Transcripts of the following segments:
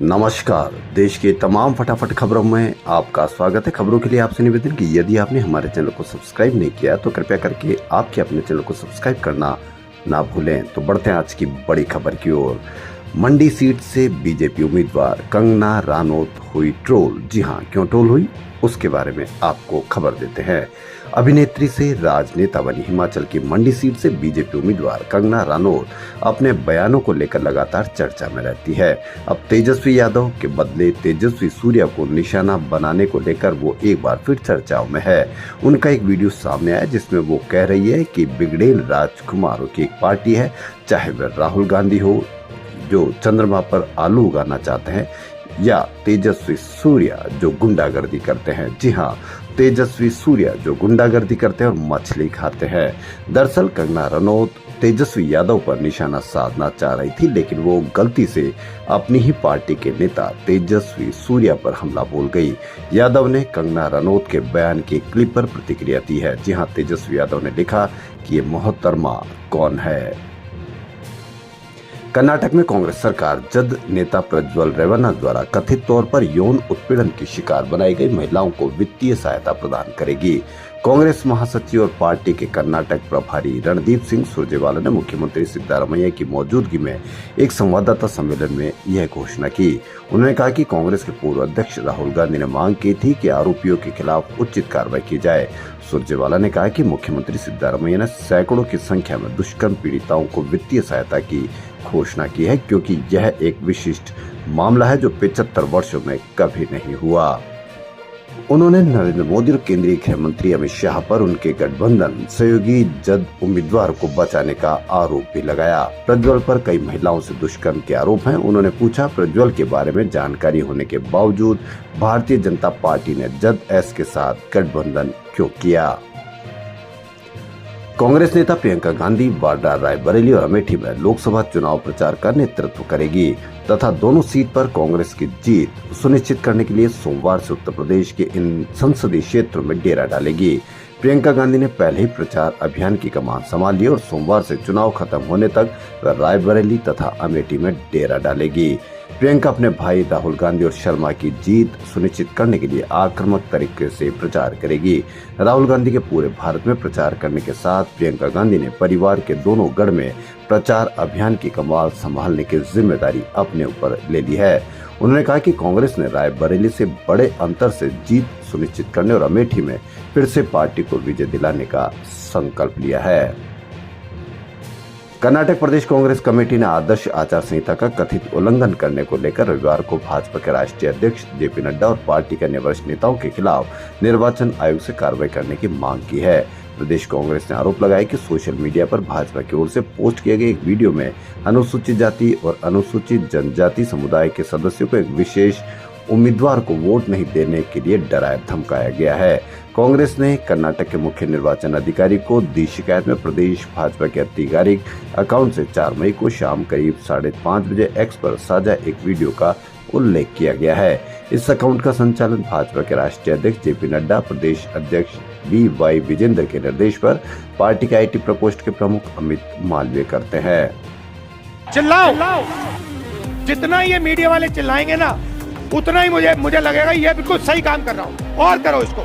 नमस्कार। देश के तमाम फटाफट खबरों में आपका स्वागत है। खबरों के लिए आपसे निवेदन कि यदि आपने हमारे चैनल को सब्सक्राइब नहीं किया तो कृपया करके आपके अपने चैनल को सब्सक्राइब करना ना भूलें। तो बढ़ते हैं आज की बड़ी खबर की ओर। मंडी सीट से बीजेपी उम्मीदवार कंगना रानौत हुई ट्रोल। जी हां, क्यों ट्रोल हुई उसके बारे में आपको खबर देते हैं। अभिनेत्री से राजनेता बनी हिमाचल की मंडी सीट से बीजेपी उम्मीदवार कंगना रानौत अपने बयानों को लेकर लगातार चर्चा में रहती है। अब तेजस्वी यादव के बदले तेजस्वी सूर्या को निशाना बनाने को लेकर वो एक बार फिर चर्चाओं में है। उनका एक वीडियो सामने आया जिसमें वो कह रही है कि बिगड़ेल राजकुमारों की एक पार्टी है, चाहे वह राहुल गांधी हो जो चंद्रमा पर आलू उगाना चाहते हैं या तेजस्वी सूर्या जो गुंडागर्दी करते हैं। जी हाँ, तेजस्वी सूर्या जो गुंडागर्दी करते हैं और मछली खाते हैं। दरअसल कंगना रनौत तेजस्वी यादव पर निशाना साधना चाह रही थी, लेकिन वो गलती से अपनी ही पार्टी के नेता तेजस्वी सूर्या पर हमला बोल गई। यादव ने कंगना रनौत के बयान की क्लिप पर प्रतिक्रिया दी है। जी हाँ, तेजस्वी यादव ने लिखा कि ये मोहतरमा कौन है। कर्नाटक में कांग्रेस सरकार जद नेता प्रज्वल रेवन्ना द्वारा कथित तौर पर यौन उत्पीड़न की शिकार बनाई गई महिलाओं को वित्तीय सहायता प्रदान करेगी। कांग्रेस महासचिव और पार्टी के कर्नाटक प्रभारी रणदीप सिंह सुरजेवाला ने मुख्यमंत्री सिद्धारमैया की मौजूदगी में एक संवाददाता सम्मेलन में यह घोषणा की। उन्होंने कहा कि कांग्रेस के पूर्व अध्यक्ष राहुल गांधी ने मांग की थी कि आरोपियों के खिलाफ उचित कार्रवाई की जाए। सुरजेवाला ने कहा कि मुख्यमंत्री सिद्धारमैया ने सैकड़ों की संख्या में दुष्कर्म पीड़िताओं को वित्तीय सहायता की घोषणा की है, क्योंकि यह एक विशिष्ट मामला है जो 75 वर्षों में कभी नहीं हुआ। उन्होंने नरेंद्र मोदी और केंद्रीय गृह मंत्री अमित शाह पर उनके गठबंधन सहयोगी जद उम्मीदवार को बचाने का आरोप भी लगाया। प्रज्वल पर कई महिलाओं से दुष्कर्म के आरोप हैं। उन्होंने पूछा, प्रज्वल के बारे में जानकारी होने के बावजूद भारतीय जनता पार्टी ने जद एस के साथ गठबंधन क्यों किया। कांग्रेस नेता प्रियंका गांधी वाड्रा, रायबरेली और अमेठी में लोकसभा चुनाव प्रचार का नेतृत्व करेगी तथा दोनों सीट पर कांग्रेस की जीत सुनिश्चित करने के लिए सोमवार से उत्तर प्रदेश के इन संसदीय क्षेत्रों में डेरा डालेगी। प्रियंका गांधी ने पहले ही प्रचार अभियान की कमान संभाल ली और सोमवार से चुनाव खत्म होने तक वह रायबरेली तथा अमेठी में डेरा डालेगी। प्रियंका अपने भाई राहुल गांधी और शर्मा की जीत सुनिश्चित करने के लिए आक्रामक तरीके से प्रचार करेगी। राहुल गांधी के पूरे भारत में प्रचार करने के साथ प्रियंका गांधी ने परिवार के दोनों गढ़ में प्रचार अभियान की कमान संभालने की जिम्मेदारी अपने ऊपर ले ली है। उन्होंने कहा कि कांग्रेस ने रायबरेली से बड़े अंतर से जीत सुनिश्चित करने और अमेठी में फिर से पार्टी को विजय दिलाने का संकल्प लिया है। कर्नाटक प्रदेश कांग्रेस कमेटी ने आदर्श आचार संहिता का कथित उल्लंघन करने को लेकर रविवार को भाजपा के राष्ट्रीय अध्यक्ष जेपी नड्डा और पार्टी के अन्य वरिष्ठ नेताओं के खिलाफ निर्वाचन आयोग से कार्रवाई करने की मांग की है। प्रदेश कांग्रेस ने आरोप लगाया कि सोशल मीडिया पर भाजपा की ओर से पोस्ट किए गए एक वीडियो में अनुसूचित जाति और अनुसूचित जनजाति समुदाय के सदस्यों को एक विशेष उम्मीदवार को वोट नहीं देने के लिए डराया धमकाया गया है। कांग्रेस ने कर्नाटक के मुख्य निर्वाचन अधिकारी को दी शिकायत में प्रदेश भाजपा के आधिकारिक अकाउंट से 4 मई को शाम करीब 5:30 बजे एक्स पर साझा एक वीडियो का उल्लेख किया गया है। इस अकाउंट का संचालन भाजपा के राष्ट्रीय अध्यक्ष जेपी नड्डा, प्रदेश अध्यक्ष BY विजेंद्र के निर्देश पर पार्टी के IT प्रकोष्ठ के प्रमुख अमित मालवीय करते हैं। चिल्लाओ, जितना ये मीडिया वाले चिल्लाएंगे ना उतना ही मुझे लगेगा ये बिल्कुल सही काम कर रहा हूं, और करो इसको।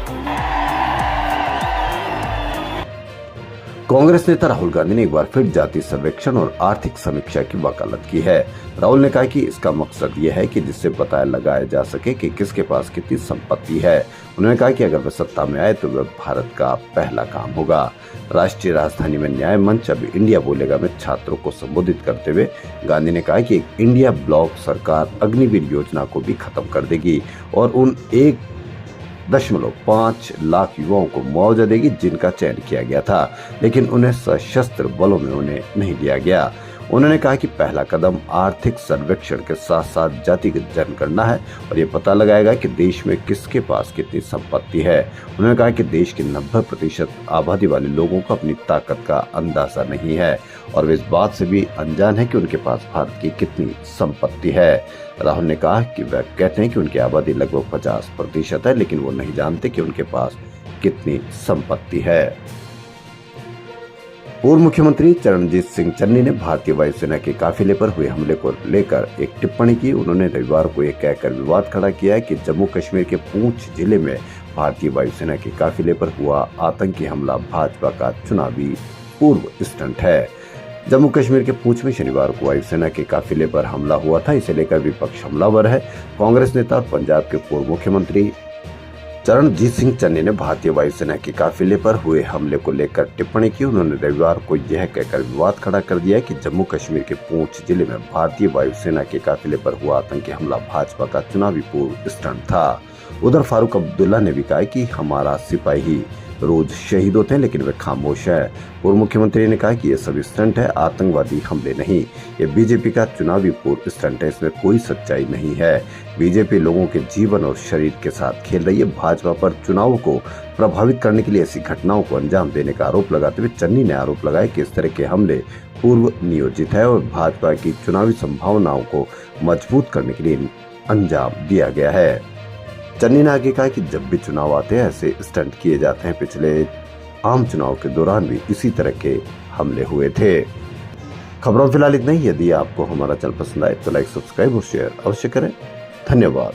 कांग्रेस नेता राहुल गांधी ने एक बार फिर जाति सर्वेक्षण और आर्थिक समीक्षा की वकालत की है। राहुल ने कहा कि इसका मकसद यह है कि जिससे पता लगाया जा सके कि किसके पास कितनी संपत्ति है। उन्होंने कहा कि अगर वह सत्ता में आए तो वह भारत का पहला काम होगा। राष्ट्रीय राजधानी में न्याय मंच अब इंडिया बोलेगा में छात्रों को संबोधित करते हुए गांधी ने कहा कि एक इंडिया ब्लॉक सरकार अग्निवीर योजना को भी खत्म कर देगी और उन 1.5 लाख युवाओं को मुआवजा देगी जिनका चयन किया गया था, लेकिन उन्हें सशस्त्र बलों में उन्हें नहीं लिया गया। उन्होंने कहा कि पहला कदम आर्थिक सर्वेक्षण के साथ साथ जातिगत जनगणना है और ये पता लगाएगा कि देश में किसके पास कितनी संपत्ति है। उन्होंने कहा कि देश के 90% आबादी वाले लोगों को अपनी ताकत का अंदाजा नहीं है और वे इस बात से भी अनजान है कि उनके पास भारत की कितनी संपत्ति है। राहुल ने कहा कि वह कहते हैं कि उनकी आबादी लगभग 50% है, लेकिन वो नहीं जानते कि उनके पास कितनी संपत्ति है। पूर्व मुख्यमंत्री चरणजीत सिंह चन्नी ने भारतीय वायुसेना के काफिले पर हुए हमले को लेकर एक टिप्पणी की। उन्होंने रविवार को यह कहकर विवाद खड़ा किया है कि जम्मू कश्मीर के पूंछ जिले में भारतीय वायुसेना के काफिले पर हुआ आतंकी हमला भाजपा का चुनावी पूर्व स्टंट है। जम्मू कश्मीर के पूंछ में शनिवार को वायुसेना के काफिले पर हमला हुआ था। इसे लेकर विपक्ष हमलावर है। कांग्रेस नेता और पंजाब के पूर्व मुख्यमंत्री चरणजीत सिंह चन्नी ने भारतीय वायुसेना के काफिले पर हुए हमले को लेकर टिप्पणी की। उन्होंने रविवार को यह कहकर विवाद खड़ा कर दिया कि जम्मू कश्मीर के पूंछ जिले में भारतीय वायुसेना के काफिले पर हुआ आतंकी हमला भाजपा का चुनावी पूर्व स्टंट था। उधर फारूक अब्दुल्ला ने भी कहा कि हमारा सिपाही रोज शहीद होते हैं लेकिन वे खामोश है। पूर्व मुख्यमंत्री ने कहा कि यह सब स्टंट है, आतंकवादी हमले नहीं। ये बीजेपी का चुनावी पूर्व स्टंट है, इसमें कोई सच्चाई नहीं है। बीजेपी लोगों के जीवन और शरीर के साथ खेल रही है। भाजपा पर चुनाव को प्रभावित करने के लिए ऐसी घटनाओं को अंजाम देने का आरोप लगाते हुए चन्नी ने आरोप लगाया कि इस तरह के हमले पूर्व नियोजित है और भाजपा की चुनावी संभावनाओं को मजबूत करने के लिए अंजाम दिया गया है। चन्नी ने आगे कहा कि जब भी चुनाव आते हैं ऐसे स्टंट किए जाते हैं। पिछले आम चुनाव के दौरान भी इसी तरह के हमले हुए थे। खबरों फिलहाल इतना ही। यदि आपको हमारा चैनल पसंद आए तो लाइक, सब्सक्राइब और शेयर अवश्य करें। धन्यवाद।